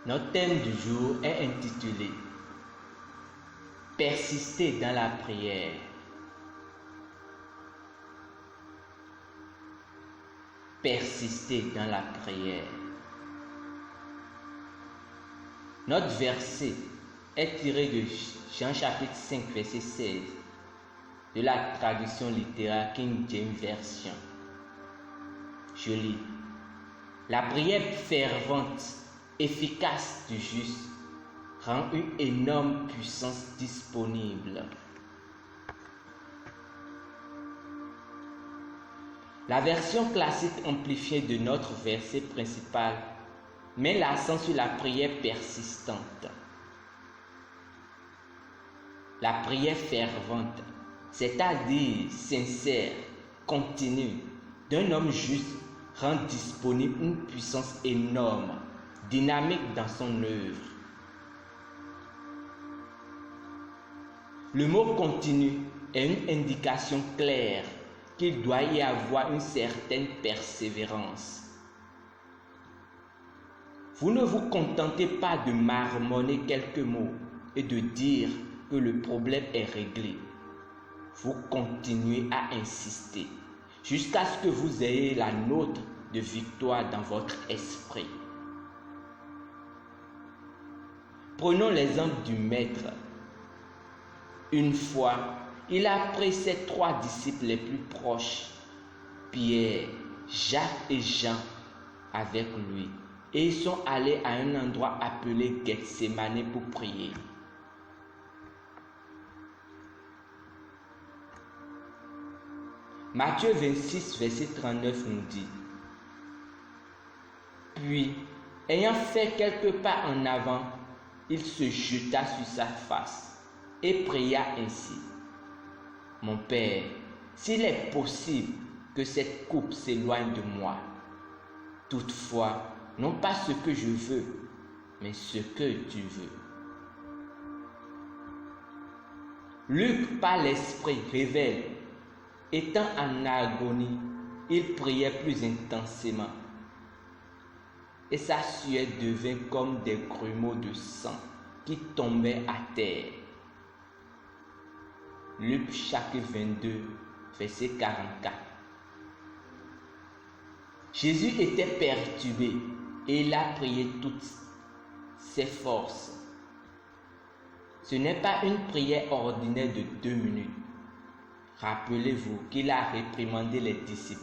Notre thème du jour est intitulé « Persister dans la prière ». Persister dans la prière. Notre verset est tiré de Jean chapitre 5 verset 16 de la traduction littéraire King James Version. Je lis: la prière fervente, efficace du juste rend une énorme puissance disponible. La version classique amplifiée de notre verset principal met l'accent sur la prière persistante. La prière fervente, c'est-à-dire sincère, continue, d'un homme juste, rend disponible une puissance énorme, dynamique dans son œuvre. Le mot continu est une indication claire qu'il doit y avoir une certaine persévérance. Vous ne vous contentez pas de marmonner quelques mots et de dire que le problème est réglé. Vous continuez à insister jusqu'à ce que vous ayez la note de victoire dans votre esprit. Prenons l'exemple du Maître. Une fois, il a pris ses 3 disciples les plus proches, Pierre, Jacques et Jean, avec lui, et ils sont allés à un endroit appelé Gethsémani pour prier. Matthieu 26, verset 39 nous dit: puis, ayant fait quelques pas en avant, il se jeta sur sa face et pria ainsi: mon Père, s'il est possible que cette coupe s'éloigne de moi, toutefois, non pas ce que je veux, mais ce que tu veux. Luc, par l'Esprit, révèle: étant en agonie, il priait plus intensément, et sa sueur devint comme des grumeaux de sang qui tombaient à terre. Luc chapitre 22, verset 44. Jésus était perturbé et il a prié toutes ses forces. Ce n'est pas une prière ordinaire de 2 minutes. Rappelez-vous qu'il a réprimandé les disciples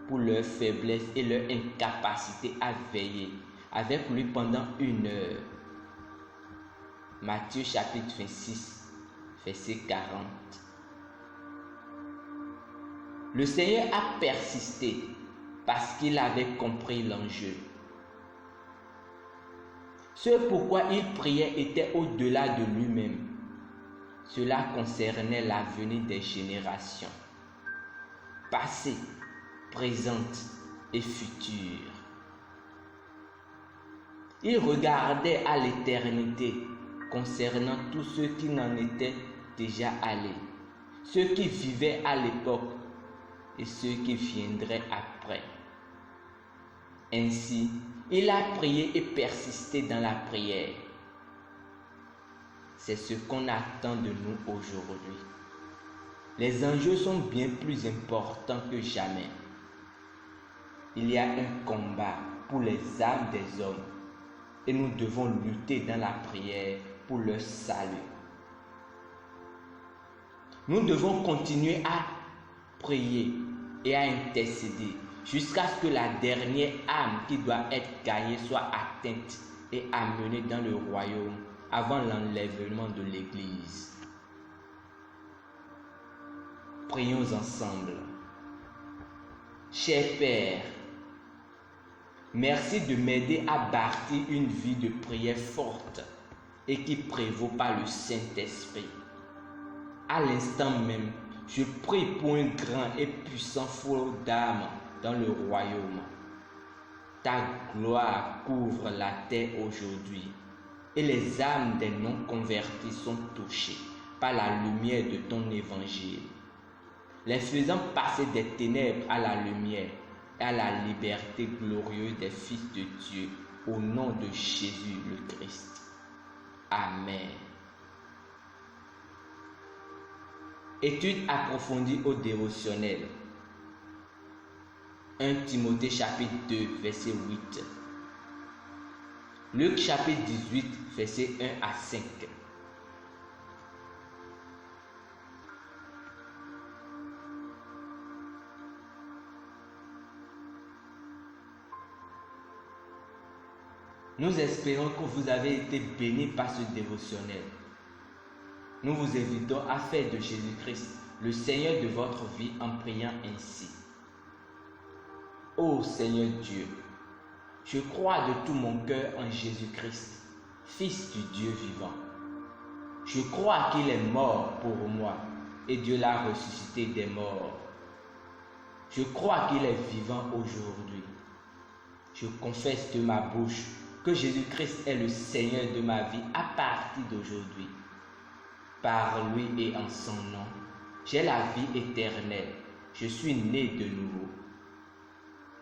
pour leur faiblesse et leur incapacité à veiller avec lui pendant 1 heure. Matthieu chapitre 26, verset 40. Le Seigneur a persisté parce qu'il avait compris l'enjeu. Ce pourquoi il priait était au-delà de lui-même. Cela concernait l'avenir des générations, passées, présentes et futures. Il regardait à l'éternité concernant tous ceux qui n'en étaient déjà allés, ceux qui vivaient à l'époque et ceux qui viendraient après. Ainsi, il a prié et persisté dans la prière. C'est ce qu'on attend de nous aujourd'hui. Les enjeux sont bien plus importants que jamais. Il y a un combat pour les âmes des hommes et nous devons lutter dans la prière pour leur salut. Nous devons continuer à prier et à intercéder jusqu'à ce que la dernière âme qui doit être gagnée soit atteinte et amenée dans le royaume avant l'enlèvement de l'Église. Prions ensemble. Cher Père, merci de m'aider à bâtir une vie de prière forte et qui prévaut par le Saint-Esprit. À l'instant même, je prie pour un grand et puissant flot d'âmes dans le royaume. Ta gloire couvre la terre aujourd'hui et les âmes des non-convertis sont touchées par la lumière de ton évangile, les faisant passer des ténèbres à la lumière et à la liberté glorieuse des fils de Dieu au nom de Jésus le Christ. Amen. Étude approfondie au dévotionnel. 1 Timothée chapitre 2 verset 8. Luc chapitre 18 verset 1 à 5. Nous espérons que vous avez été bénis par ce dévotionnel. Nous vous invitons à faire de Jésus-Christ le Seigneur de votre vie en priant ainsi. Ô Seigneur Dieu, je crois de tout mon cœur en Jésus-Christ, Fils du Dieu vivant. Je crois qu'il est mort pour moi et Dieu l'a ressuscité des morts. Je crois qu'il est vivant aujourd'hui. Je confesse de ma bouche que Jésus-Christ est le Seigneur de ma vie à partir d'aujourd'hui. Par lui et en son nom, j'ai la vie éternelle. Je suis né de nouveau.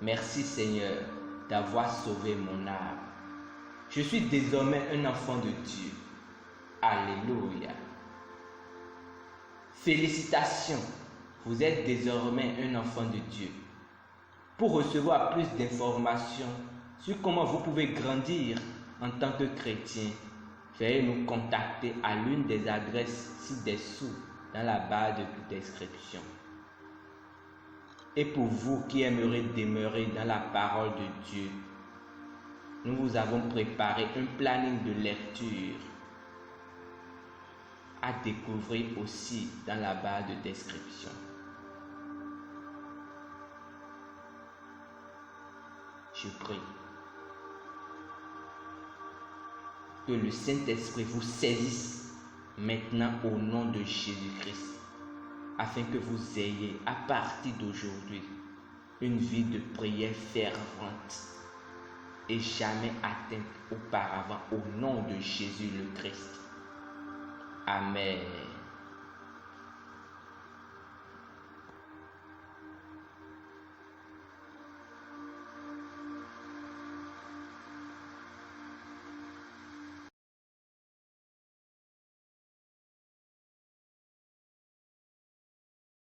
Merci Seigneur d'avoir sauvé mon âme. Je suis désormais un enfant de Dieu. Alléluia. Félicitations, vous êtes désormais un enfant de Dieu. Pour recevoir plus d'informations sur comment vous pouvez grandir en tant que chrétien, veuillez nous contacter à l'une des adresses ci-dessous dans la barre de description. Et pour vous qui aimeriez demeurer dans la parole de Dieu, nous vous avons préparé un planning de lecture à découvrir aussi dans la barre de description. Je prie que le Saint-Esprit vous saisisse maintenant au nom de Jésus-Christ, afin que vous ayez à partir d'aujourd'hui une vie de prière fervente et jamais atteinte auparavant au nom de Jésus le Christ. Amen.